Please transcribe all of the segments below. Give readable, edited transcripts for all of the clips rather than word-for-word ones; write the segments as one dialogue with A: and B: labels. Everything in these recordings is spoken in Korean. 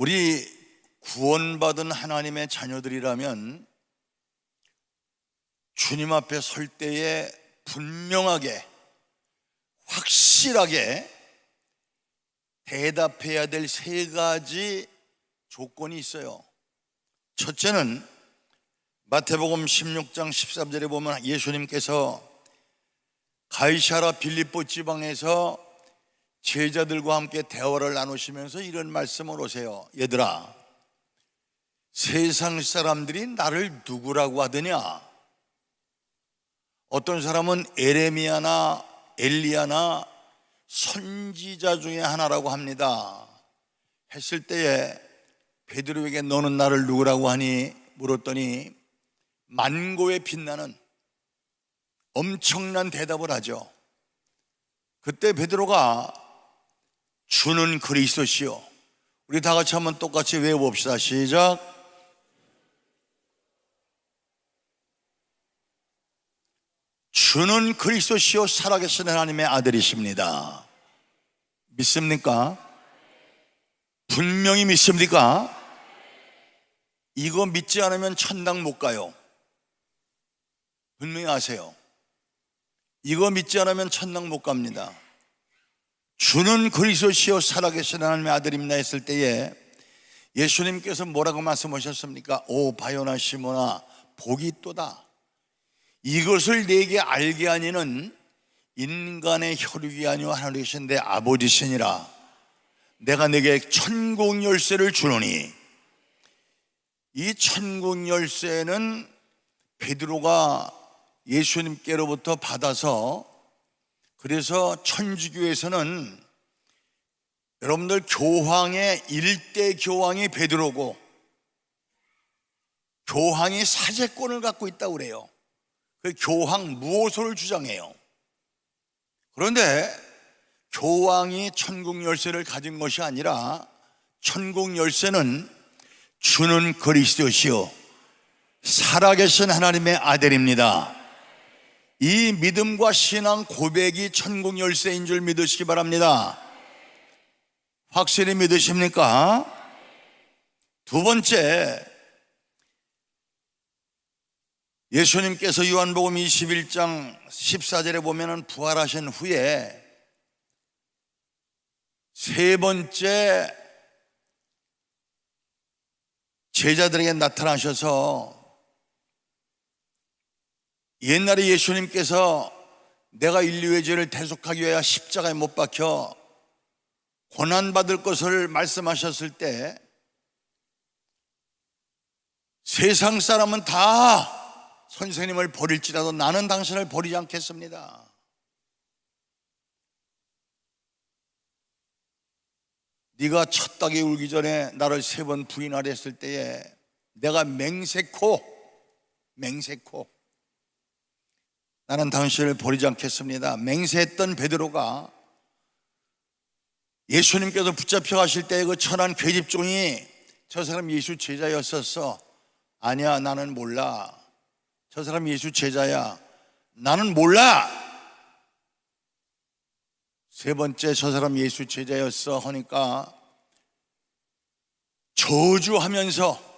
A: 우리 구원받은 하나님의 자녀들이라면 주님 앞에 설 때에 분명하게, 확실하게 대답해야 될 세 가지 조건이 있어요. 첫째는 마태복음 16장 13절에 보면 예수님께서 가이사랴 빌립보 지방에서 제자들과 함께 대화를 나누시면서 이런 말씀을 하세요. 얘들아, 세상 사람들이 나를 누구라고 하더냐? 어떤 사람은 에레미야나 엘리야나 선지자 중에 하나라고 합니다 했을 때에 베드로에게 너는 나를 누구라고 하니? 물었더니 만고에 빛나는 엄청난 대답을 하죠. 그때 베드로가 주는 그리스도시요. 우리 다 같이 한번 똑같이 외워봅시다. 시작. 주는 그리스도시요 살아계신 하나님의 아들이십니다. 믿습니까? 분명히 믿습니까? 이거 믿지 않으면 천당 못 가요. 분명히 아세요. 이거 믿지 않으면 천당 못 갑니다. 주는 그리스도시요 살아계신 하나님의 아들입니다 했을 때에 예수님께서 뭐라고 말씀하셨습니까? 오 바요나 시몬아, 복이 있도다. 이것을 내게 알게 하니는 인간의 혈육이 아니오 하나님 계신 내 아버지시니라. 내가 내게 천국 열쇠를 주노니. 이 천국 열쇠는 베드로가 예수님께로부터 받아서, 그래서 천주교에서는 여러분들 교황의 일대 교황이 베드로고 교황이 사제권을 갖고 있다고 그래요. 그 교황 무호소를 주장해요. 그런데 교황이 천국 열쇠를 가진 것이 아니라 천국 열쇠는 주는 그리스도시요 살아계신 하나님의 아들입니다. 이 믿음과 신앙 고백이 천국 열쇠인 줄 믿으시기 바랍니다. 확실히 믿으십니까? 두 번째, 예수님께서 요한복음 21장 14절에 보면은 부활하신 후에 세 번째 제자들에게 나타나셔서 옛날에 예수님께서 내가 인류의 죄를 대속하기 위하여 십자가에 못 박혀 고난받을 것을 말씀하셨을 때 세상 사람은 다 선생님을 버릴지라도 나는 당신을 버리지 않겠습니다. 네가 첫 닭이 울기 전에 나를 세 번 부인하려 했을 때에 내가 맹세코 나는 당신을 버리지 않겠습니다. 맹세했던 베드로가 예수님께서 붙잡혀 가실 때 그 천한 괴집종이 저 사람 예수 제자였었어. 아니야, 나는 몰라. 저 사람 예수 제자야. 나는 몰라. 세 번째 저 사람 예수 제자였어 하니까 저주하면서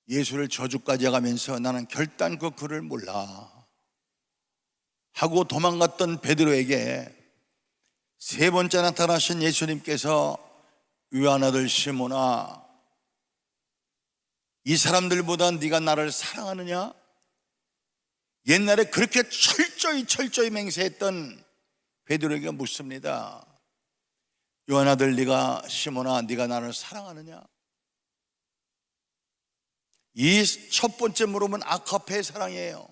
A: 예수를 저주까지 해가면서 나는 결단코 그를 몰라 하고 도망갔던 베드로에게 세 번째 나타나신 예수님께서 요한 아들 시몬아, 이 사람들보다 네가 나를 사랑하느냐? 옛날에 그렇게 철저히 맹세했던 베드로에게 묻습니다. 요한 아들 네가 시몬아, 네가 나를 사랑하느냐? 이 첫 번째 물음은 아카페의 사랑이에요.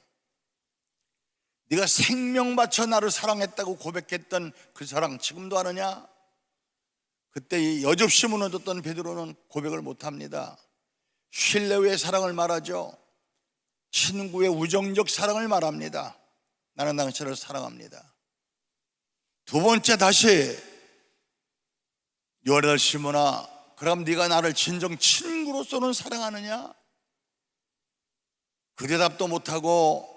A: 네가 생명 바쳐 나를 사랑했다고 고백했던 그 사랑 지금도 하느냐? 그때 이 여접시 무너졌던 베드로는 고백을 못합니다. 신뢰의 사랑을 말하죠. 친구의 우정적 사랑을 말합니다. 나는 당신을 사랑합니다. 두 번째 다시 요한 아들 시몬아, 그럼 네가 나를 진정 친구로서는 사랑하느냐? 그 대답도 못하고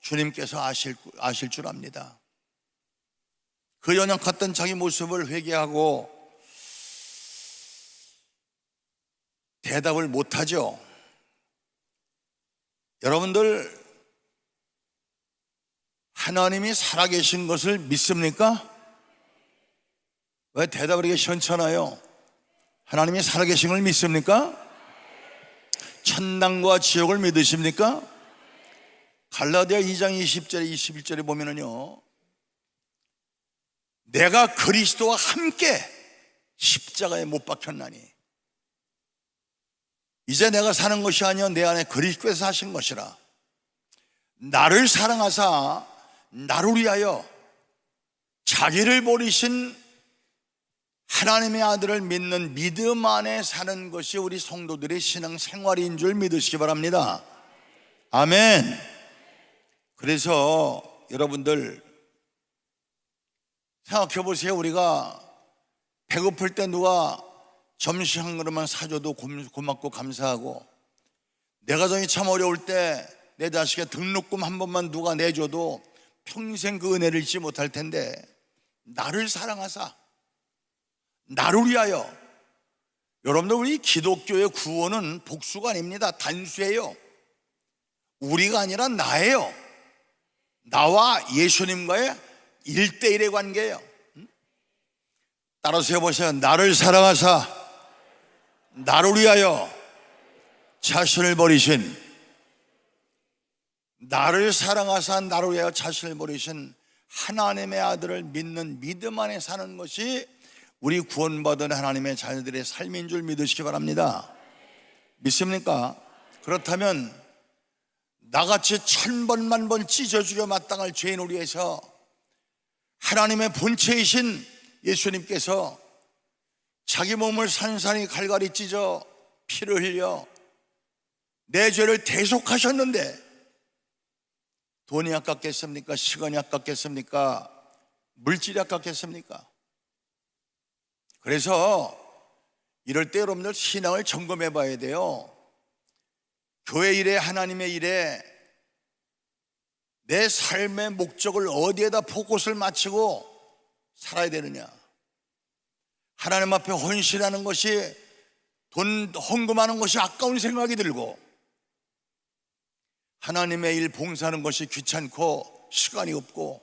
A: 주님께서 아실 줄 압니다. 그 연약했던 자기 모습을 회개하고 대답을 못하죠. 여러분들, 하나님이 살아계신 것을 믿습니까? 왜 대답을 이렇게 시원찮아요? 하나님이 살아계신 걸 믿습니까? 천당과 지옥을 믿으십니까? 갈라디아 2장 20절에 21절에 보면은요, 내가 그리스도와 함께 십자가에 못 박혔나니 이제 내가 사는 것이 아니요 내 안에 그리스도께서 사신 것이라. 나를 사랑하사 나를 위하여 자기를 버리신 하나님의 아들을 믿는 믿음 안에 사는 것이 우리 성도들의 신앙 생활인 줄 믿으시기 바랍니다. 아멘. 그래서 여러분들 생각해 보세요. 우리가 배고플 때 누가 점심 한 그릇만 사줘도 고맙고 감사하고, 내가 정이 참 어려울 때 내 자식의 등록금 한 번만 누가 내줘도 평생 그 은혜를 잊지 못할 텐데, 나를 사랑하사 나를 위하여. 여러분들, 우리 기독교의 구원은 복수가 아닙니다. 단수예요. 우리가 아니라 나예요. 나와 예수님과의 1대1의 관계예요. 따라서 해보세요. 나를 사랑하사 나를 위하여 자신을 버리신, 나를 사랑하사 나를 위하여 자신을 버리신 하나님의 아들을 믿는 믿음 안에 사는 것이 우리 구원받은 하나님의 자녀들의 삶인 줄 믿으시기 바랍니다. 믿습니까? 그렇다면 나같이 1000번 만번 찢어 죽여 마땅할 죄인을 위해서 하나님의 본체이신 예수님께서 자기 몸을 산산히 갈갈이 찢어 피를 흘려 내 죄를 대속하셨는데, 돈이 아깝겠습니까? 시간이 아깝겠습니까? 물질이 아깝겠습니까? 그래서 이럴 때 여러분들 신앙을 점검해 봐야 돼요. 교회 일에, 하나님의 일에 내 삶의 목적을 어디에다 포커스를 맞추고 살아야 되느냐. 하나님 앞에 헌신하는 것이, 돈 헌금하는 것이 아까운 생각이 들고, 하나님의 일 봉사하는 것이 귀찮고 시간이 없고,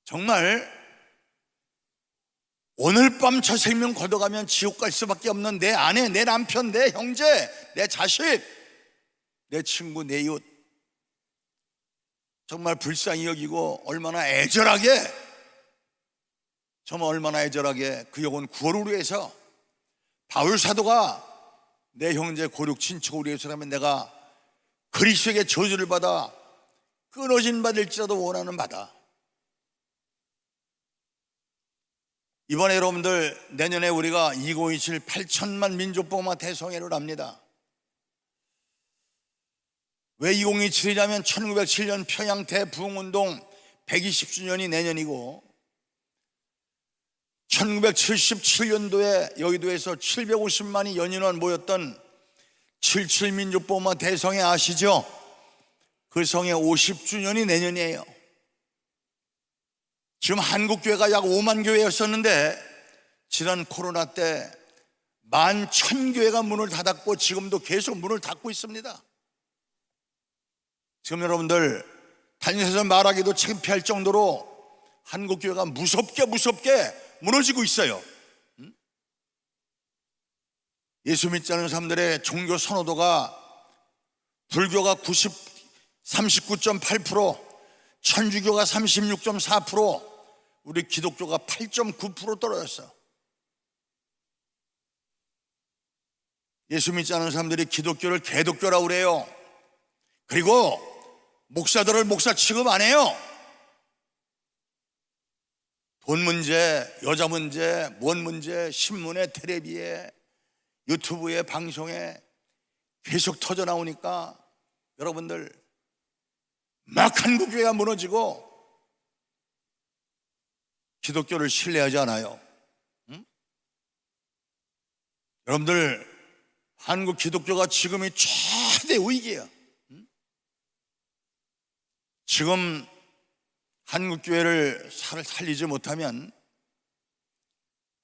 A: 정말 오늘 밤 저 생명 걷어가면 지옥 갈 수밖에 없는 내 아내, 내 남편, 내 형제, 내 자식, 내 친구, 내 이웃, 정말 불쌍히 여기고 얼마나 애절하게, 정말 얼마나 애절하게 그 영혼 구원을 위해서 바울 사도가 내 형제 고륙 친척을 위해서라면 내가 그리스도에게 저주를 받아 끊어진 받을지라도 원하는 바다. 이번에 여러분들, 내년에 우리가 2027 8천만 민족복음화 대성회를 합니다. 왜 2027이냐면 1907년 평양 대부흥운동 120주년이 내년이고, 1977년도에 여의도에서 750만이 연인원 모였던 77 민족복음화 대성회 아시죠? 그 성회 50주년이 내년이에요. 지금 한국교회가 약 5만 교회였었는데 지난 코로나 때 11,000교회가 문을 닫았고 지금도 계속 문을 닫고 있습니다. 지금 여러분들 다니면서 말하기도 창피할 정도로 한국교회가 무섭게 무너지고 있어요. 예수 믿지 않는 사람들의 종교 선호도가, 불교가 39.8%, 천주교가 36.4%, 우리 기독교가 8.9% 떨어졌어. 예수 믿지 않는 사람들이 기독교를 개독교라고 그래요. 그리고 목사들을 목사 취급 안 해요. 돈 문제, 여자 문제, 뭔 문제, 신문에, 텔레비에, 유튜브에, 방송에 계속 터져 나오니까 여러분들 막 한국교회가 무너지고 기독교를 신뢰하지 않아요. 여러분들, 한국 기독교가 지금이 최대 위기예요. 지금 한국교회를 살리지 못하면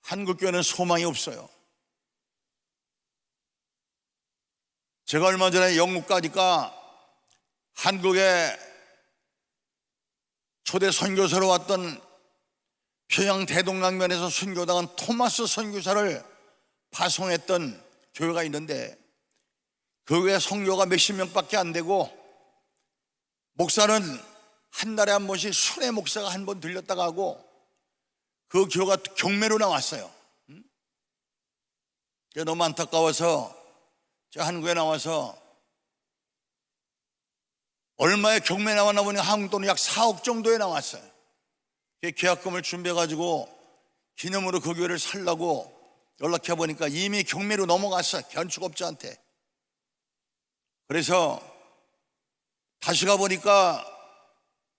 A: 한국교회는 소망이 없어요. 제가 얼마 전에 영국 가니까 한국에 초대 선교사로 왔던 평양 대동강변에서 순교당한 토마스 선교사를 파송했던 교회가 있는데, 그 교회 성교가 몇십 명밖에 안 되고 목사는 한 달에 한 번씩 순회 목사가 한 번 들렸다가 하고, 그 교회가 경매로 나왔어요. 너무 안타까워서 제가 한국에 나와서 얼마에 경매 나왔나 보니 한국 돈은 약 4억 정도에 나왔어요. 계약금을 준비해가지고 기념으로 그 교회를 살라고 연락해 보니까 이미 경매로 넘어갔어요, 건축업자한테. 그래서 다시 가보니까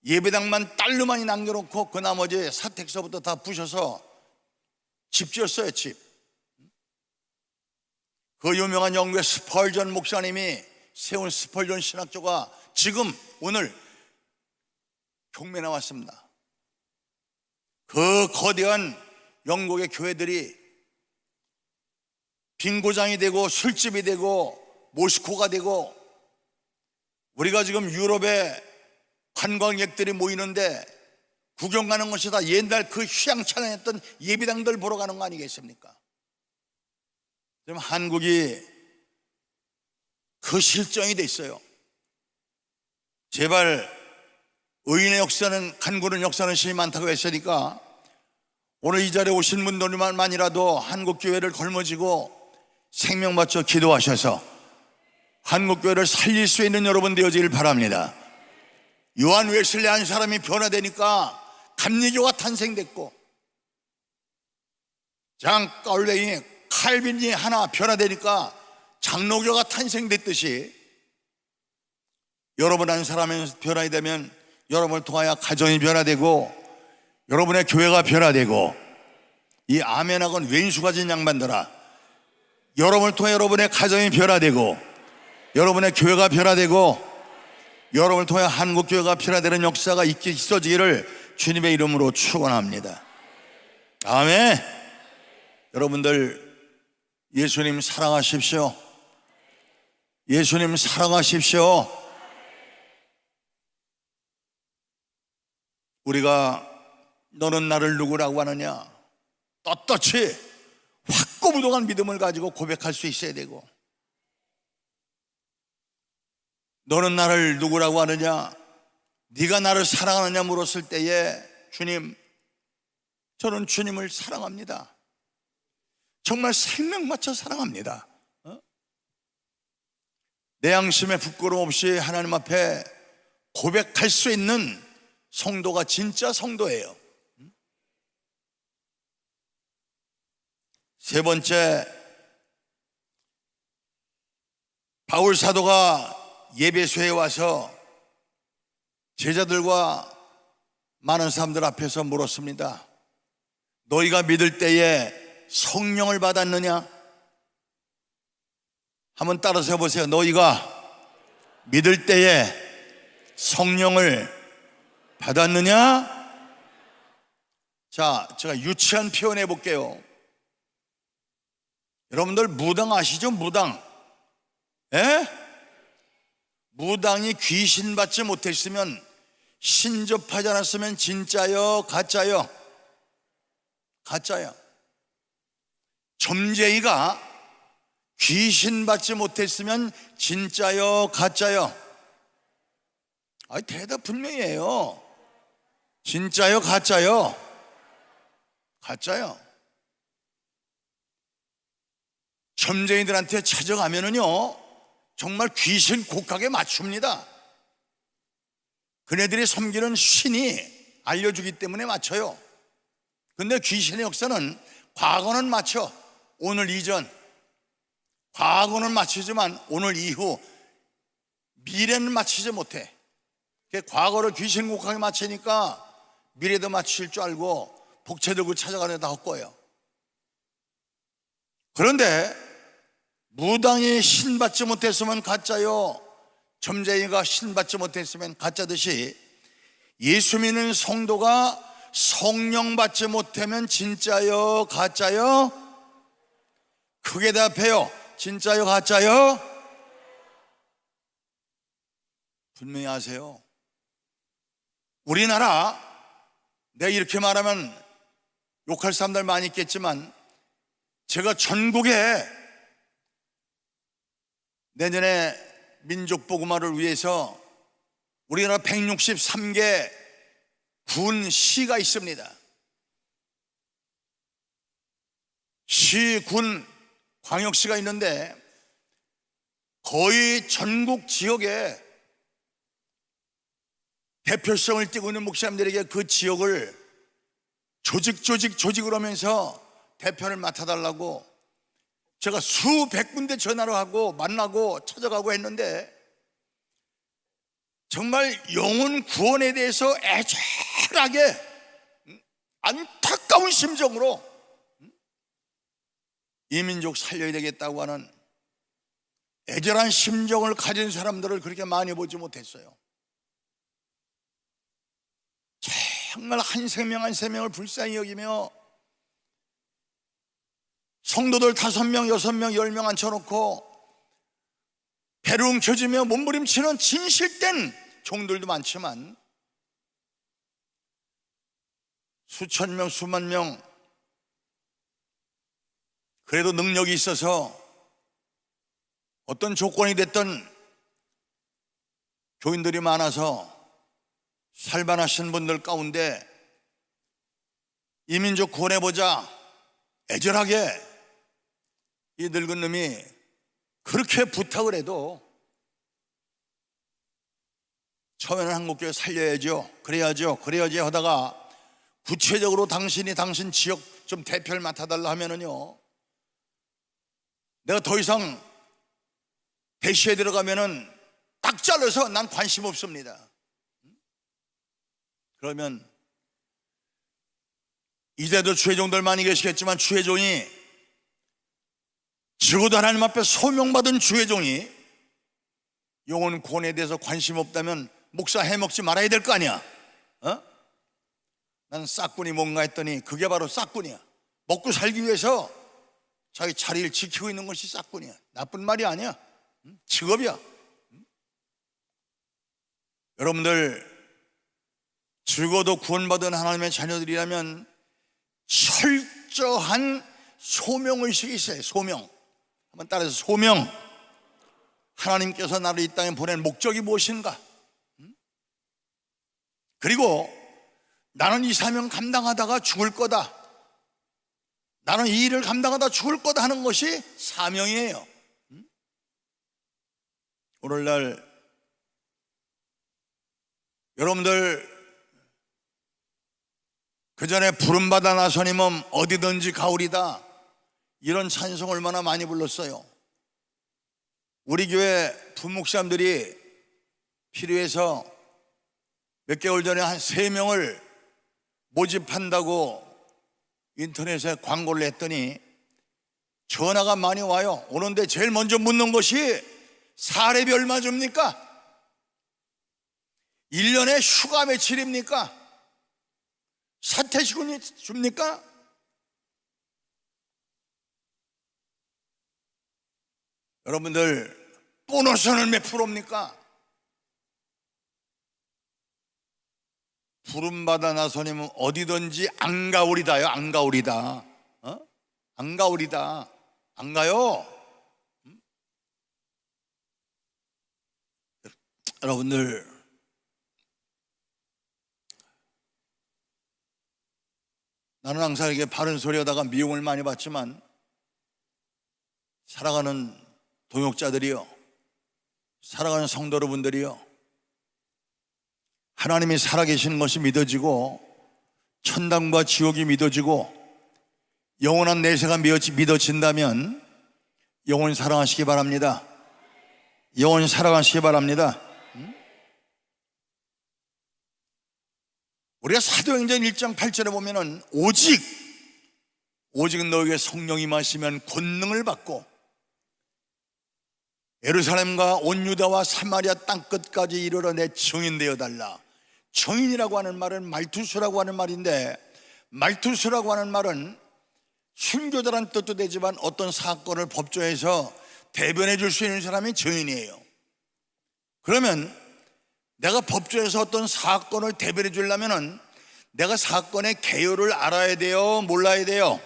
A: 예배당만 딸로만이 남겨놓고 그 나머지 사택서부터 다 부셔서 집 지었어요, 집. 그 유명한 영국의 스펄전 목사님이 세운 스펄전 신학교가 지금 오늘 경매 나왔습니다. 그 거대한 영국의 교회들이 빙고장이 되고 술집이 되고 모스코가 되고, 우리가 지금 유럽에 관광객들이 모이는데 구경 가는 것이 다 옛날 그 휘황찬란했던 예배당들 보러 가는 거 아니겠습니까? 지금 한국이 그 실정이 돼 있어요. 제발 의인의 역사는, 간구는 역사는 신이 많다고 했으니까 오늘 이 자리에 오신 분들만이라도 한국교회를 걸머지고 생명 바쳐 기도하셔서 한국교회를 살릴 수 있는 여러분 되어지길 바랍니다. 요한 웨슬리 한 사람이 변화되니까 감리교가 탄생됐고, 장 깔레이 칼빈이 하나 변화되니까 장로교가 탄생됐듯이, 여러분 한 사람이 변화이 되면 여러분을 통하여 가정이 변화되고 여러분의 교회가 변화되고, 이 아멘하고는 왼수 가진 양반들아, 여러분을 통해 여러분의 가정이 변화되고 여러분의 교회가 변화되고 여러분을 통해 한국교회가 변화되는 역사가 있어지기를 주님의 이름으로 축원합니다. 아멘. 여러분들 예수님 사랑하십시오. 예수님 사랑하십시오. 우리가 너는 나를 누구라고 하느냐, 떳떳이 확고부동한 믿음을 가지고 고백할 수 있어야 되고, 너는 나를 누구라고 하느냐, 네가 나를 사랑하느냐 물었을 때에 주님, 저는 주님을 사랑합니다. 정말 생명 맞춰 사랑합니다. 내 양심에 부끄러움 없이 하나님 앞에 고백할 수 있는 성도가 진짜 성도예요. 세 번째, 바울 사도가 예배소에 와서 제자들과 많은 사람들 앞에서 물었습니다. 너희가 믿을 때에 성령을 받았느냐? 한번 따라서 해보세요. 너희가 믿을 때에 성령을 받았느냐? 자, 제가 유치한 표현 해볼게요. 여러분들 무당 아시죠? 무당. 에? 무당이 귀신 받지 못했으면, 신접하지 않았으면 진짜요, 가짜요? 가짜요. 점쟁이가 귀신 받지 못했으면 진짜요, 가짜요? 대답 분명히 해요. 진짜요, 가짜요? 가짜요. 점쟁이들한테 찾아가면은요, 정말 귀신 곡하게 맞춥니다. 그네들이 섬기는 신이 알려주기 때문에 맞춰요. 근데 귀신의 역사는 과거는 맞춰, 오늘 이전. 과거는 맞추지만 오늘 이후, 미래는 맞추지 못해. 과거를 귀신 곡하게 맞추니까 미래도 맞추실 줄 알고 복채 들고 찾아가는 다 헛거예요. 그런데 무당이 신 받지 못했으면 가짜요, 점쟁이가 신 받지 못했으면 가짜듯이, 예수 믿는 성도가 성령 받지 못하면 진짜요, 가짜요? 크게 답해요. 진짜요, 가짜요? 분명히 아세요. 우리나라, 내가 이렇게 말하면 욕할 사람들 많이 있겠지만, 제가 전국에 내년에 민족복음화를 위해서 우리나라 163개 군 시가 있습니다. 시, 군, 광역시가 있는데 거의 전국 지역에 대표성을 띠고 있는 목사님들에게 그 지역을 조직을 하면서 대표를 맡아달라고 제가 수백 군데 전화를 하고 만나고 찾아가고 했는데, 정말 영혼 구원에 대해서 애절하게 안타까운 심정으로 이 민족 살려야 되겠다고 하는 애절한 심정을 가진 사람들을 그렇게 많이 보지 못했어요. 정말 한 생명 한 생명을 불쌍히 여기며 성도들 5명, 6명, 10명 앉혀놓고 배를 움켜쥐며 몸부림치는 진실된 종들도 많지만, 수천 명, 수만 명 그래도 능력이 있어서 어떤 조건이 됐든 교인들이 많아서 살만하신 분들 가운데 이민족 구원해보자 애절하게 이 늙은 놈이 그렇게 부탁을 해도 처음에는 한국교회 살려야죠, 그래야지 하다가 구체적으로 당신 지역 좀 대표를 맡아달라 하면은요, 내가 더 이상 대시에 들어가면은 딱 잘라서 난 관심 없습니다. 그러면 이제도 주의종들 많이 계시겠지만, 주의종이 적어도 하나님 앞에 소명받은 주의종이 영혼 구원에 대해서 관심 없다면 목사 해먹지 말아야 될 거 아니야. 난 싹군이 뭔가 했더니 그게 바로 싹군이야. 먹고 살기 위해서 자기 자리를 지키고 있는 것이 싹군이야. 나쁜 말이 아니야. 직업이야. 여러분들, 죽어도 구원받은 하나님의 자녀들이라면 철저한 소명의식이 있어요. 소명. 한번 따라해서 소명. 하나님께서 나를 이 땅에 보낸 목적이 무엇인가? 그리고 나는 이 사명 감당하다가 죽을 거다, 나는 이 일을 감당하다 죽을 거다 하는 것이 사명이에요. 오늘날 여러분들, 그 전에 부름받아 나서님은 어디든지 가오리다, 이런 찬송 얼마나 많이 불렀어요. 우리 교회 부목사님들이 필요해서 몇 개월 전에 한 3명을 모집한다고 인터넷에 광고를 했더니 전화가 많이 와요. 오는데 제일 먼저 묻는 것이 사례비 얼마 줍니까? 1년에 휴가 며칠입니까? 사퇴시간이 줍니까? 여러분들, 보너스는 몇 프로입니까? 부름받아 나서님은 어디든지 안 가오리다요. 안 가오리다. 안 가오리다. 안 가요. 여러분들, 나는 항상 이렇게 바른 소리 하다가 미움을 많이 받지만, 살아가는 동역자들이요, 살아가는 성도 여러분들이요, 하나님이 살아계시는 것이 믿어지고 천당과 지옥이 믿어지고 영원한 내세가 믿어진다면 영원 사랑하시기 바랍니다. 영원 살아가시기 바랍니다. 우리가 사도행전 1장 8절에 보면은 오직 너에게 성령이 임하시면 권능을 받고 예루살렘과 온 유다와 사마리아 땅끝까지 이르러 내 증인 되어 달라. 증인이라고 하는 말은 말투수라고 하는 말인데, 말투수라고 하는 말은 순교자란 뜻도 되지만 어떤 사건을 법조에서 대변해 줄 수 있는 사람이 증인이에요. 그러면 내가 법조에서 어떤 사건을 대변해 주려면은 내가 사건의 개요를 알아야 돼요, 몰라야 돼요?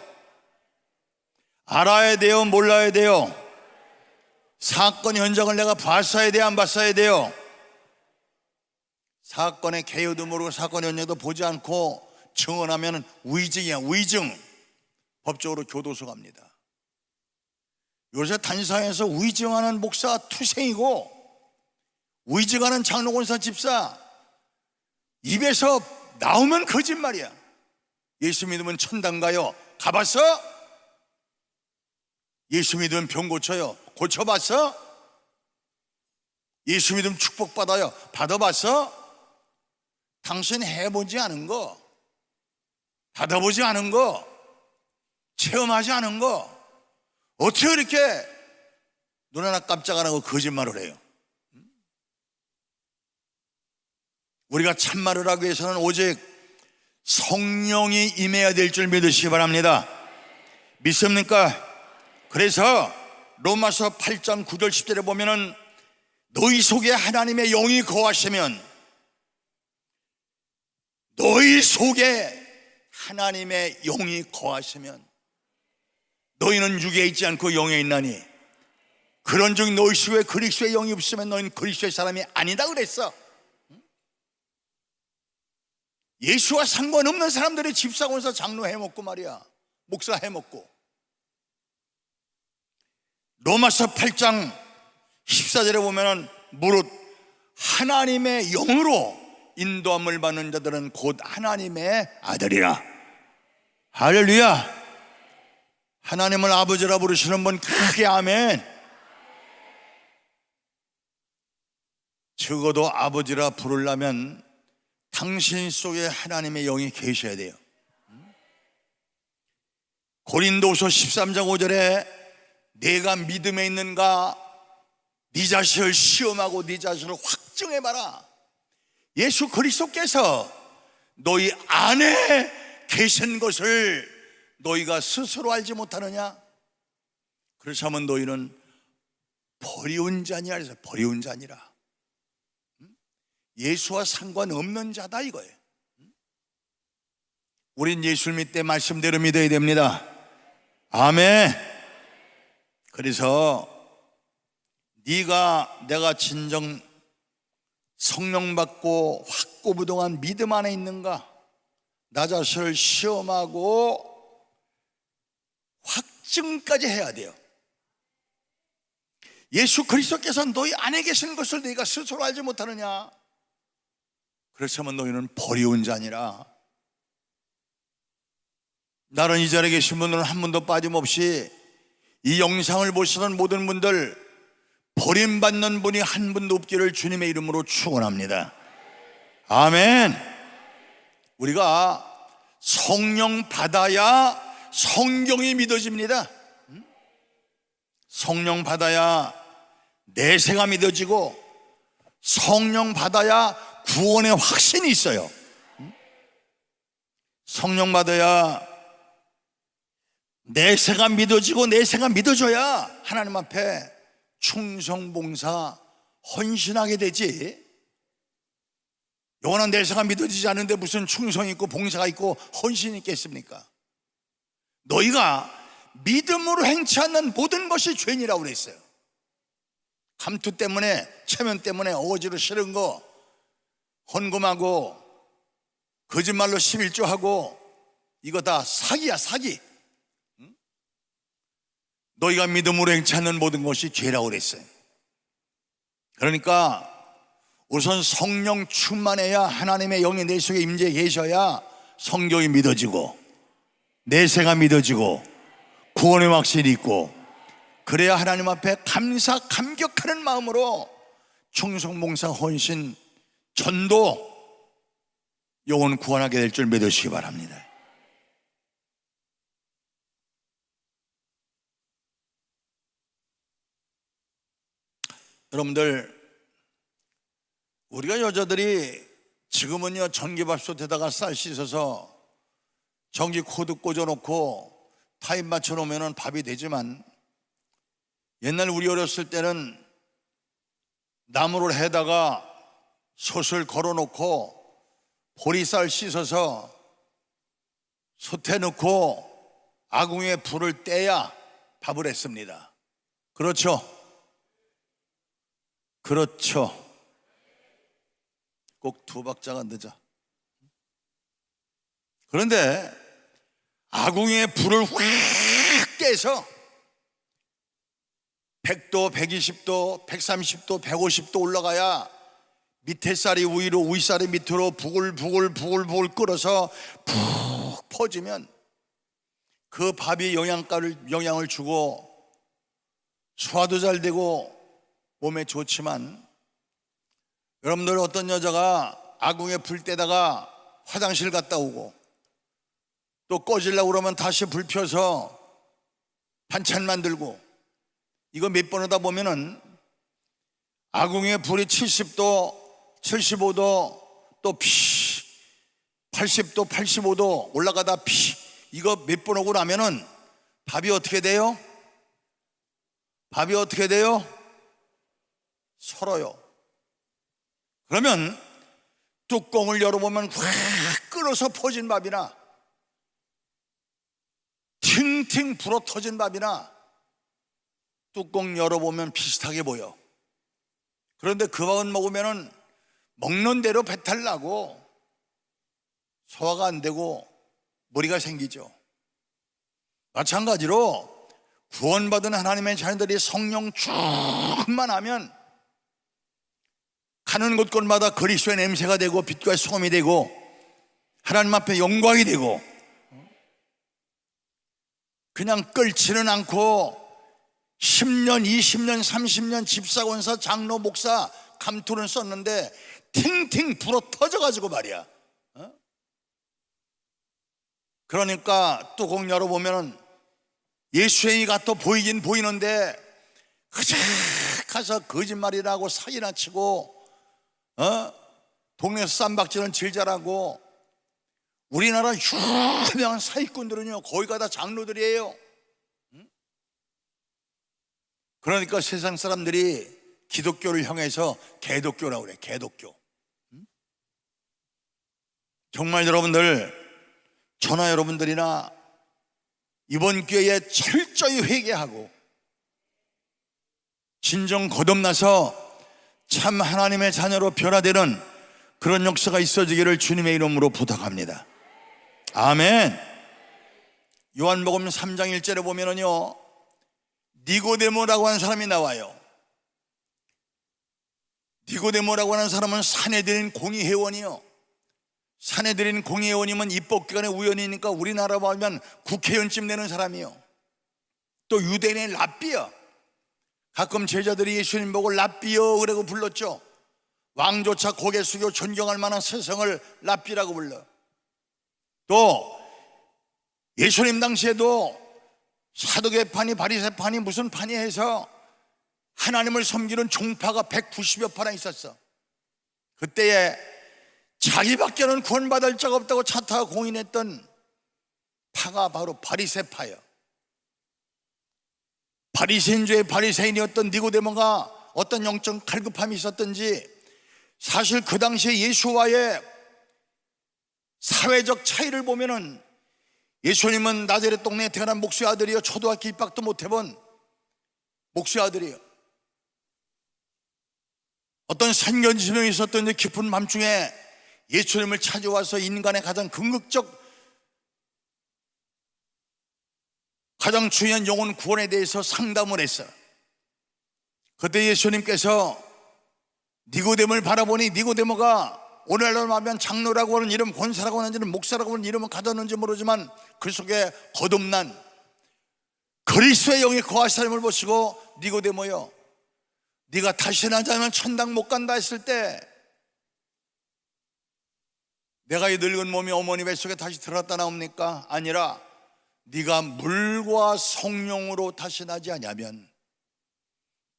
A: 알아야 돼요, 몰라야 돼요? 사건 현장을 내가 봤어야 돼요, 안 봤어야 돼요? 사건의 개요도 모르고 사건 현장도 보지 않고 증언하면 위증이야, 위증. 법적으로 교도소 갑니다. 요새 단상에서 위증하는 목사 투생이고 위증하는 장로권사 집사 입에서 나오면 거짓말이야. 예수 믿으면 천당 가요. 가봤어? 예수 믿으면 병 고쳐요. 고쳐봤어? 예수 믿으면 축복받아요. 받아봤어? 당신 해보지 않은 거, 받아보지 않은 거, 체험하지 않은 거 어떻게 그렇게 눈 하나 깜짝 안 하고 거짓말을 해요? 우리가 참말을 하기 위해서는 오직 성령이 임해야 될 줄 믿으시기 바랍니다. 믿습니까? 그래서 로마서 8장 9절 10절에 보면은 너희 속에 하나님의 영이 거하시면, 너희 속에 하나님의 영이 거하시면 너희는 육에 있지 않고 영에 있나니 그런즉 너희 속에 그리스도의 영이 없으면 너희는 그리스도의 사람이 아니다 그랬어. 예수와 상관없는 사람들이 집사, 권사, 장로 해먹고 말이야, 목사 해먹고. 로마서 8장 14절에 보면은 무릇 하나님의 영으로 인도함을 받는 자들은 곧 하나님의 아들이라. 할렐루야. 하나님을 아버지라 부르시는 분 크게 아멘. 적어도 아버지라 부르려면 당신 속에 하나님의 영이 계셔야 돼요. 고린도후서 13장 5절에 내가 믿음에 있는가 네 자신을 시험하고 네 자신을 확증해봐라. 예수 그리스도께서 너희 안에 계신 것을 너희가 스스로 알지 못하느냐? 그렇지 하면 너희는 버리운 자니라. 그래서 버리운 자니라, 예수와 상관없는 자다 이거예요. 우린 예수를 믿되 말씀대로 믿어야 됩니다. 아멘. 그래서 내가 진정 성령 받고 확고부동한 믿음 안에 있는가, 나 자신을 시험하고 확증까지 해야 돼요. 예수 그리스도께서 너희 안에 계신 것을 너희가 스스로 알지 못하느냐? 그렇다면 너희는 버리운 자니라. 나는 이 자리에 계신 분들은 한 분도 빠짐없이 이 영상을 보시는 모든 분들 버림받는 분이 한 분도 없기를 주님의 이름으로 축원합니다. 아멘. 우리가 성령 받아야 성경이 믿어집니다. 성령 받아야 내세가 믿어지고 성령 받아야 구원의 확신이 있어요. 성령 받아야 내세가 믿어지고 내세가 믿어져야 하나님 앞에 충성봉사 헌신하게 되지. 영원한 내세가 믿어지지 않는데 무슨 충성이 있고 봉사가 있고 헌신이 있겠습니까? 너희가 믿음으로 행치 않는 모든 것이 죄인이라고 그랬어요. 감투 때문에, 체면 때문에 어거지로 싫은 거, 헌금하고 거짓말로 11조하고 이거 다 사기야, 사기. 너희가 믿음으로 행치 않는 모든 것이 죄라고 그랬어요. 그러니까 우선 성령 충만해야, 하나님의 영이 내 속에 임재해 계셔야 성경이 믿어지고 내세가 믿어지고 구원의 확신이 있고, 그래야 하나님 앞에 감사 감격하는 마음으로 충성봉사 헌신 전도 영혼 구원하게 될 줄 믿으시기 바랍니다. 여러분들, 우리가 여자들이 지금은요 전기밥솥에다가 쌀 씻어서 전기 코드 꽂아놓고 타임 맞춰놓으면 밥이 되지만, 옛날 우리 어렸을 때는 나무를 해다가 솥을 걸어놓고 보리쌀 씻어서 솥에 넣고 아궁이에 불을 떼야 밥을 했습니다. 그렇죠? 그렇죠. 꼭 두 박자가 늦어. 그런데 아궁이에 불을 확 떼서 100도, 120도, 130도, 150도 올라가야 밑에 쌀이 위로, 윗쌀이 밑으로 부글부글 끓어서 푹 퍼지면 그 밥이 영양을 주고 소화도 잘 되고 몸에 좋지만, 여러분들 어떤 여자가 아궁이에 불 떼다가 화장실 갔다 오고 또 꺼지려고 그러면 다시 불 펴서 반찬 만들고, 이거 몇 번 하다 보면은 아궁이에 불이 70도, 75도, 또 80도, 85도 올라가다 이거 몇 번 오고 나면은 밥이 어떻게 돼요? 밥이 어떻게 돼요? 설어요. 그러면 뚜껑을 열어보면 확 끓어서 퍼진 밥이나 팅팅 불어 터진 밥이나 뚜껑 열어보면 비슷하게 보여. 그런데 그 밥은 먹으면은 먹는 대로 배탈 나고 소화가 안 되고 머리가 생기죠. 마찬가지로 구원받은 하나님의 자녀들이 성령 충만하면 가는 곳곳마다 그리스도의 냄새가 되고 빛과 소금이 되고 하나님 앞에 영광이 되고, 그냥 끓지는 않고 10년, 20년, 30년 집사권사, 장로, 목사, 감투는 썼는데 팅팅 불어 터져가지고 말이야. 그러니까 뚜껑 열어보면 예수의 이가 또 보이긴 보이는데 그저 가서 거짓말이라고 사기나 치고 동네에서 쌈박질은 제일 잘하고, 우리나라 유명한 사기꾼들은요 거기 가다 장로들이에요. 그러니까 세상 사람들이 기독교를 향해서 개독교라고 그래. 개독교. 정말 여러분들, 저나 여러분들이나 이번 기회에 철저히 회개하고 진정 거듭나서 참 하나님의 자녀로 변화되는 그런 역사가 있어지기를 주님의 이름으로 부탁합니다. 아멘. 요한복음 3장 1절에 보면은요, 니고데모라고 하는 사람이 나와요. 니고데모라고 하는 사람은 산헤드린 공의회원이요. 산헤드린 공의회원이면 입법기관의 우연이니까 우리나라 보면 국회의원쯤 되는 사람이요. 또 유대인의 랍비요. 가끔 제자들이 예수님 보고 랍비요 그러고 불렀죠. 왕조차 고개 숙여 존경할 만한 스승을 랍비라고 불러. 또 예수님 당시에도 사두개파니 바리새파니 무슨 파니 해서 하나님을 섬기는 종파가 190여 파나 있었어. 그때에 자기밖에는 구원받을 자가 없다고 차 타고 공인했던 파가 바로 바리새파예요. 바리새인조의 바리새인이었던 니고데모가 어떤 영적 갈급함이 있었던지, 사실 그 당시에 예수와의 사회적 차이를 보면은 예수님은 나자렛 동네에 태어난 목수의 아들이요, 초등학교 입학도 못 해본 목수의 아들이요. 어떤 선견지명이 있었던지 깊은 밤중에 예수님을 찾아와서 인간의 가장 궁극적, 가장 중요한 영혼 구원에 대해서 상담을 했어. 그때 예수님께서 니고데모를 바라보니 니고데모가 오늘날로 하면 장로라고 하는 이름, 권사라고 하는 이름, 목사라고 하는 이름을 가졌는지 모르지만 그 속에 거듭난 그리스도의 영이 거하시는 보시고, 니고데모여, 네가 다시 나자면 천당 못 간다 했을 때, 내가 이 늙은 몸이 어머니 뱃속에 다시 들어갔다 나옵니까? 아니라 네가 물과 성령으로 다시 나지 아니하면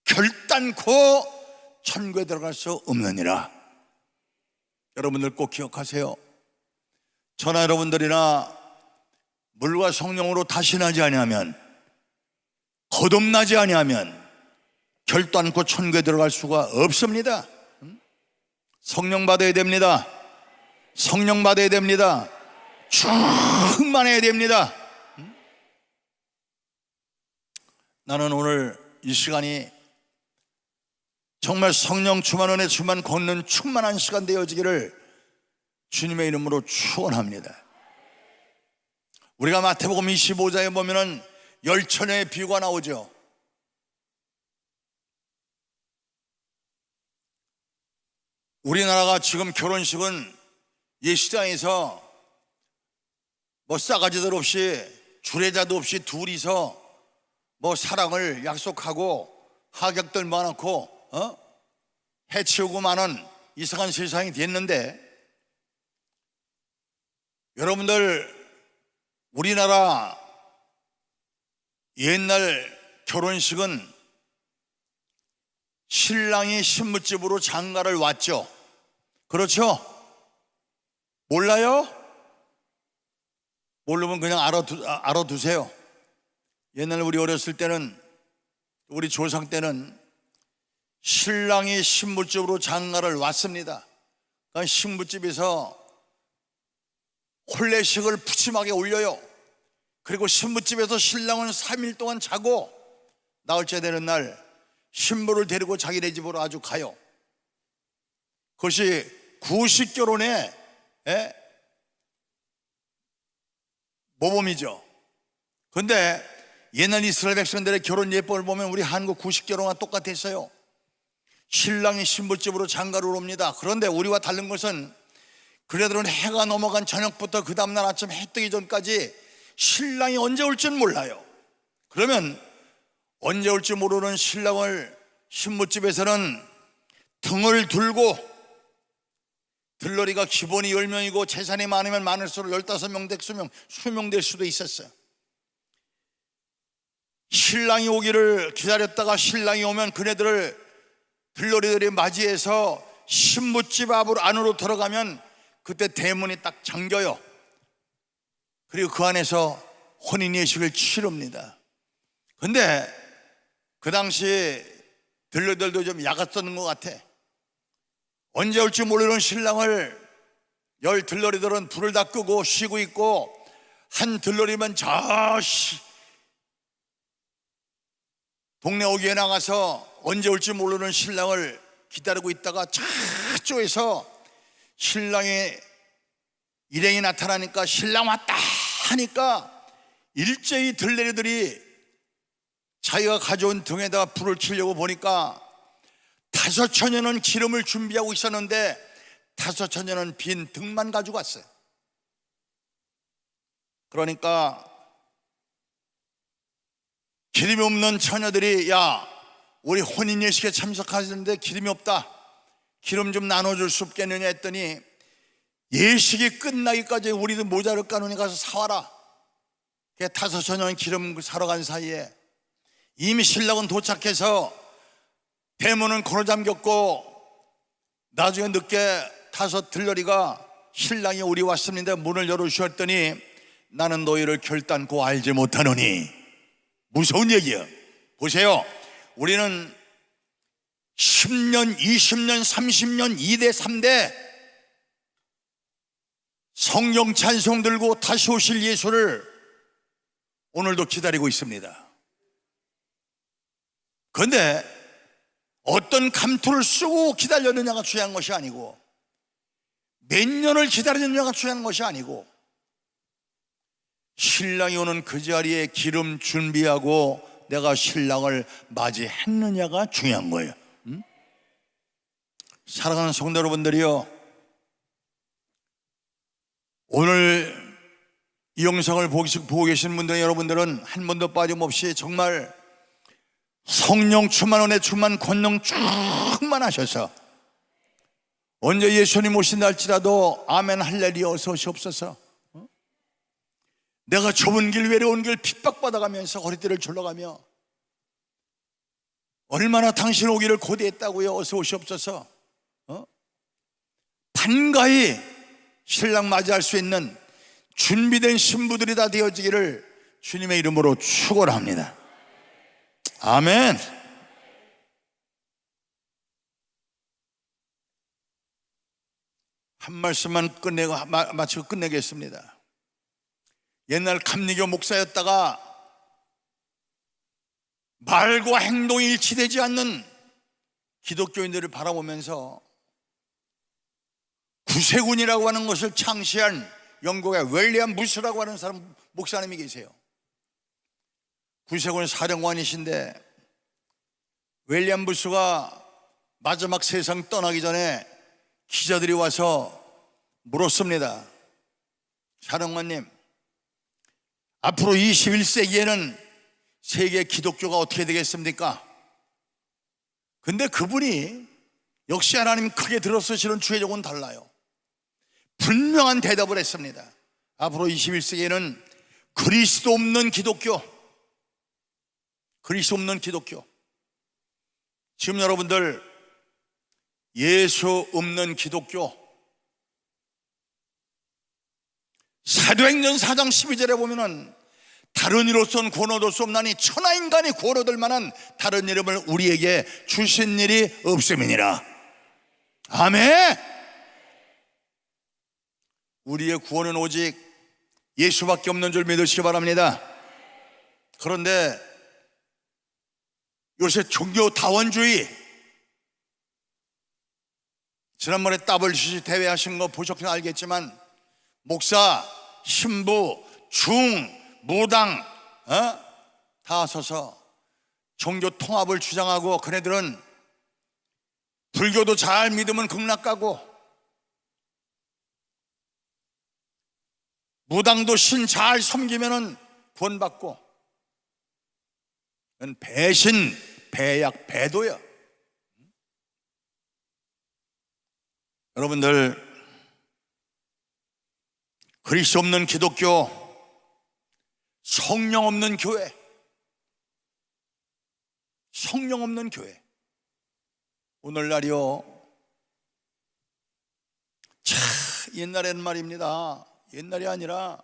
A: 결단코 천국에 들어갈 수 없느니라. 여러분들 꼭 기억하세요. 저나 여러분들이나 물과 성령으로 다시 나지 아니하면, 거듭나지 아니하면 결단코 천국에 들어갈 수가 없습니다. 성령 받아야 됩니다. 성령 받아야 됩니다. 충만해야 됩니다. 나는 오늘 이 시간이 정말 성령 충만, 은혜 충만, 걷는 충만한 시간 되어지기를 주님의 이름으로 축원합니다. 우리가 마태복음 25장에 보면은 열처녀의 비유가 나오죠. 우리나라가 지금 결혼식은 예식장에서 뭐 싸가지들 없이 주례자도 없이 둘이서 뭐 사랑을 약속하고 하객들 많고 해치우고 마는 이상한 세상이 됐는데, 여러분들 우리나라 옛날 결혼식은 신랑이 신부집으로 장가를 왔죠. 그렇죠? 몰라요? 모르면 그냥 알아두세요. 옛날 우리 어렸을 때는, 우리 조상 때는 신랑이 신부집으로 장가를 왔습니다. 그러니까 신부집에서 혼례식을 푸짐하게 올려요. 그리고 신부집에서 신랑은 3일 동안 자고 나흘째 되는 날 신부를 데리고 자기네 집으로 아주 가요. 그것이 구식 결혼의 모범이죠. 그런데 옛날 이스라엘 백성들의 결혼 예법을 보면 우리 한국 구식 결혼과 똑같았어요. 신랑이 신부집으로 장가를 옵니다. 그런데 우리와 다른 것은 그네들은 해가 넘어간 저녁부터 그 다음날 아침 해 뜨기 전까지 신랑이 언제 올지는 몰라요. 그러면 언제 올지 모르는 신랑을 신부집에서는 등을 들고, 들러리가 기본이 10명이고 재산이 많으면 많을수록 15명 될 20명 될 수도 있었어요. 신랑이 오기를 기다렸다가 신랑이 오면 그네들을 들러리들이 맞이해서 신부집 안으로 들어가면 그때 대문이 딱 잠겨요. 그리고 그 안에서 혼인 예식을 치릅니다. 근데 그 당시 들러리들도 좀 야갔었는 것 같아. 언제 올지 모르는 신랑을 열 들러리들은 불을 다 끄고 쉬고 있고, 한 들러리만 동네 어귀에 나가서 언제 올지 모르는 신랑을 기다리고 있다가 저쪽에서 신랑의 일행이 나타나니까 신랑 왔다 하니까 일제히 들러리들이 자기가 가져온 등에다가 불을 켜려고 보니까 5처녀는 기름을 준비하고 있었는데 5처녀는 빈 등만 가지고 왔어요. 그러니까 기름이 없는 처녀들이, 야, 우리 혼인 예식에 참석하시는데 기름이 없다, 기름 좀 나눠줄 수 없겠느냐 했더니, 예식이 끝나기까지 우리도 모자를 까누니 가서 사와라. 5처녀는 기름 사러 간 사이에 이미 신랑은 도착해서 대문은 걸어 잠겼고, 나중에 늦게 5 들러리가 신랑이 우리 왔습니다, 문을 열어주셨더니, 나는 너희를 결단코 알지 못하노니. 무서운 얘기야. 보세요, 우리는 10년, 20년, 30년, 2대, 3대 성령 찬송 들고 다시 오실 예수를 오늘도 기다리고 있습니다. 그런데 어떤 감투를 쓰고 기다렸느냐가 중요한 것이 아니고, 몇 년을 기다렸느냐가 중요한 것이 아니고, 신랑이 오는 그 자리에 기름 준비하고 내가 신랑을 맞이했느냐가 중요한 거예요. 사랑하는 성도 여러분들이요, 오늘 이 영상을 보고 계신 분들, 여러분들은 한 번도 빠짐없이 정말 성령 충만, 은혜 충만, 권능 충만하셔서 언제 예수님 오신다 할지라도 아멘 할렐루야 어서 오시옵소서. 내가 좁은 길, 외로운 길 핍박받아가면서 허리띠를 졸라가며 얼마나 당신 오기를 고대했다고요. 어서 오시옵소서. 반가이 신랑 맞이할 수 있는 준비된 신부들이 다 되어지기를 주님의 이름으로 축원합니다. 아멘. 한 말씀만 마치고 끝내겠습니다. 옛날 감리교 목사였다가 말과 행동이 일치되지 않는 기독교인들을 바라보면서 구세군이라고 하는 것을 창시한 영국의 윌리엄 부스라고 하는 사람 목사님이 계세요. 구세군 사령관이신데 윌리엄 부스가 마지막 세상 떠나기 전에 기자들이 와서 물었습니다. 사령관님, 앞으로 21세기에는 세계 기독교가 어떻게 되겠습니까? 근데 그분이 역시 하나님 크게 들어쓰시는 주의종은 달라요. 분명한 대답을 했습니다. 앞으로 21세기에는 그리스도 없는 기독교, 그리스도 없는 기독교. 지금 여러분들 예수 없는 기독교, 사도행전 4장 12절에 보면은 다른 이로서는 구원 얻을 수 없나니 천하인간이 구원 얻을 만한 다른 이름을 우리에게 주신 일이 없음이니라. 아멘. 우리의 구원은 오직 예수밖에 없는 줄 믿으시기 바랍니다. 그런데 요새 종교 다원주의, 지난번에 WCC 대회 하신 거 보셨긴 알겠지만 목사, 신부, 중, 무당 다 서서 종교 통합을 주장하고, 그네들은 불교도 잘 믿으면 극락가고 무당도 신 잘 섬기면 구원받고, 이건 배신, 배약, 배도야. 여러분들, 그리스도 없는 기독교, 성령 없는 교회, 성령 없는 교회. 오늘날이요, 옛날에는 말입니다, 옛날이 아니라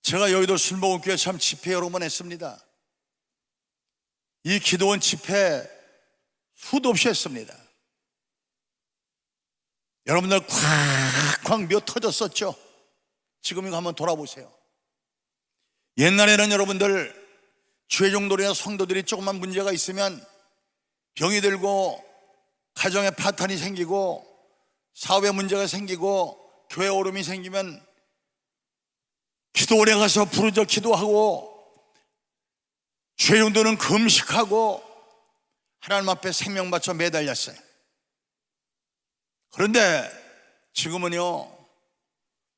A: 제가 여의도 순복음교회 참 집회 여러 번 했습니다. 이 기도원 집회 수도 없이 했습니다. 여러분들 콱콱 몇 터졌었죠? 지금 이거 한번 돌아보세요. 옛날에는 여러분들 주의종들이나 성도들이 조금만 문제가 있으면 병이 들고 가정에 파탄이 생기고 사업에 문제가 생기고 교회 오름이 생기면 기도원에 가서 부르짖어 기도하고 주의종들은 금식하고 하나님 앞에 생명 바쳐 매달렸어요. 그런데 지금은요,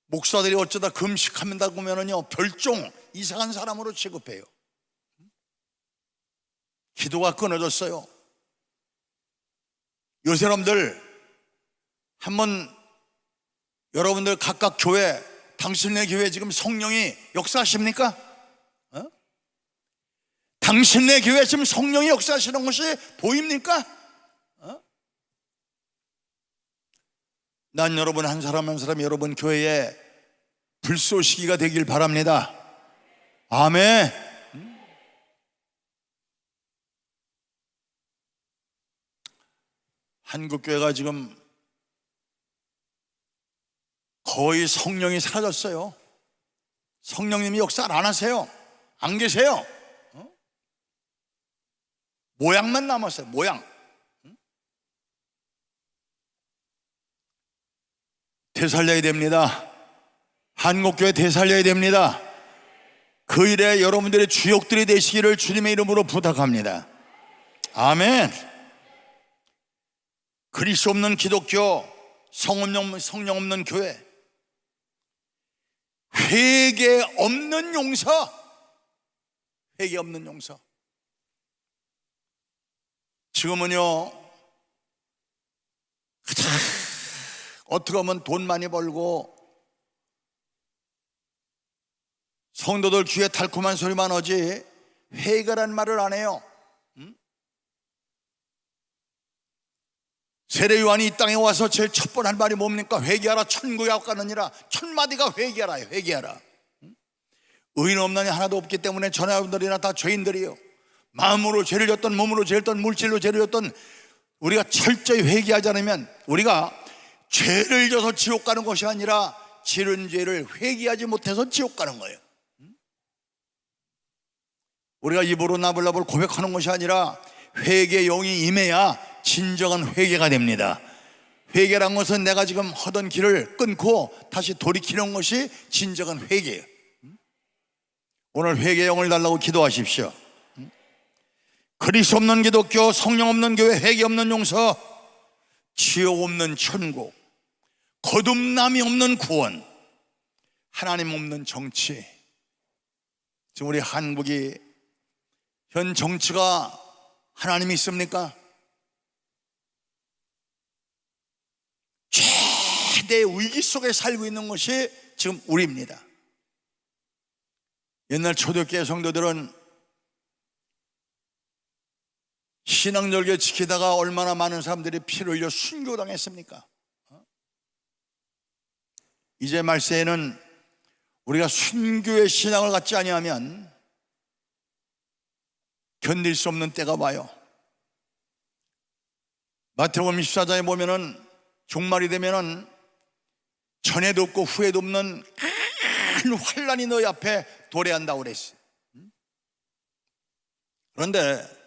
A: 목사들이 어쩌다 금식한다고 하면은요, 별종 이상한 사람으로 취급해요. 기도가 끊어졌어요. 요새 여러분들 한번 여러분들 각각 교회, 당신네 교회 지금 성령이 역사하십니까? 당신네 교회 지금 성령이 역사하시는 것이 보입니까? 난 여러분 한 사람 한 사람 여러분 교회에 불쏘시기가 되길 바랍니다. 아멘. 한국교회가 지금 거의 성령이 사라졌어요. 성령님이 역사를 안 하세요. 안 계세요. 모양만 남았어요. 모양. 되살려야 됩니다. 한국교회 되살려야 됩니다. 그 일에 여러분들의 주역들이 되시기를 주님의 이름으로 부탁합니다. 아멘. 그리스도 없는 기독교, 성령 없는 교회, 회개 없는 용서, 회개 없는 용서. 지금은요, 어떻게 하면 돈 많이 벌고 성도들 귀에 달콤한 소리만 하지 회개란 말을 안 해요. 세례 요한이 이 땅에 와서 제일 첫 번 한 말이 뭡니까? 회개하라, 천국에 가느니라. 천 마디가 회개하라, 회개하라. 의인 없나니 하나도 없기 때문에 전하분들이나 다 죄인들이요. 마음으로 죄를 졌던, 몸으로 죄를 졌던, 물질로 죄를 졌던 우리가 철저히 회개하지 않으면 우리가 죄를 져서 지옥 가는 것이 아니라 지른 죄를 회개하지 못해서 지옥 가는 거예요. 우리가 입으로 나불나불 고백하는 것이 아니라 회개의 영이 임해야 진정한 회개가 됩니다. 회개란 것은 내가 지금 하던 길을 끊고 다시 돌이키는 것이 진정한 회개예요. 오늘 회개의 영을 달라고 기도하십시오. 그리스도 없는 기독교, 성령 없는 교회, 회개 없는 용서, 지옥 없는 천국, 거듭남이 없는 구원, 하나님 없는 정치. 지금 우리 한국이 현 정치가 하나님이 있습니까? 최대의 위기 속에 살고 있는 것이 지금 우리입니다. 옛날 초대교회 성도들은 신앙절개 지키다가 얼마나 많은 사람들이 피를 흘려 순교당했습니까? 이제 말세에는 우리가 순교의 신앙을 갖지 아니하면 견딜 수 없는 때가 와요. 마태복음 24장에 보면은 종말이 되면은 전에도 없고 후에도 없는 큰 환란이 너희 앞에 도래한다고 그랬어요. 그런데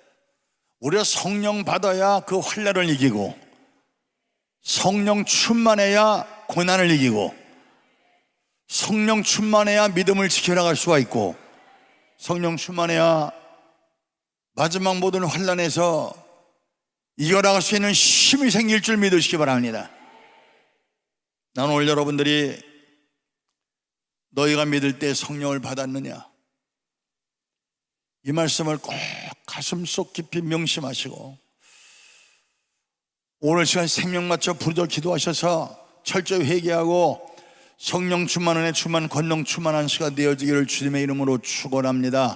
A: 우리가 성령 받아야 그 환란을 이기고, 성령 충만해야 고난을 이기고, 성령 충만해야 믿음을 지켜나갈 수가 있고, 성령 충만해야 마지막 모든 환란에서 이겨나갈 수 있는 힘이 생길 줄 믿으시기 바랍니다. 나는 오늘 여러분들이 너희가 믿을 때 성령을 받았느냐, 이 말씀을 꼭 가슴속 깊이 명심하시고 오늘 시간 생명 맞춰 부르짖어 기도하셔서 철저히 회개하고 성령 충만, 은혜 충만, 권능 충만한 시간 되어지기를 주님의 이름으로 축원합니다.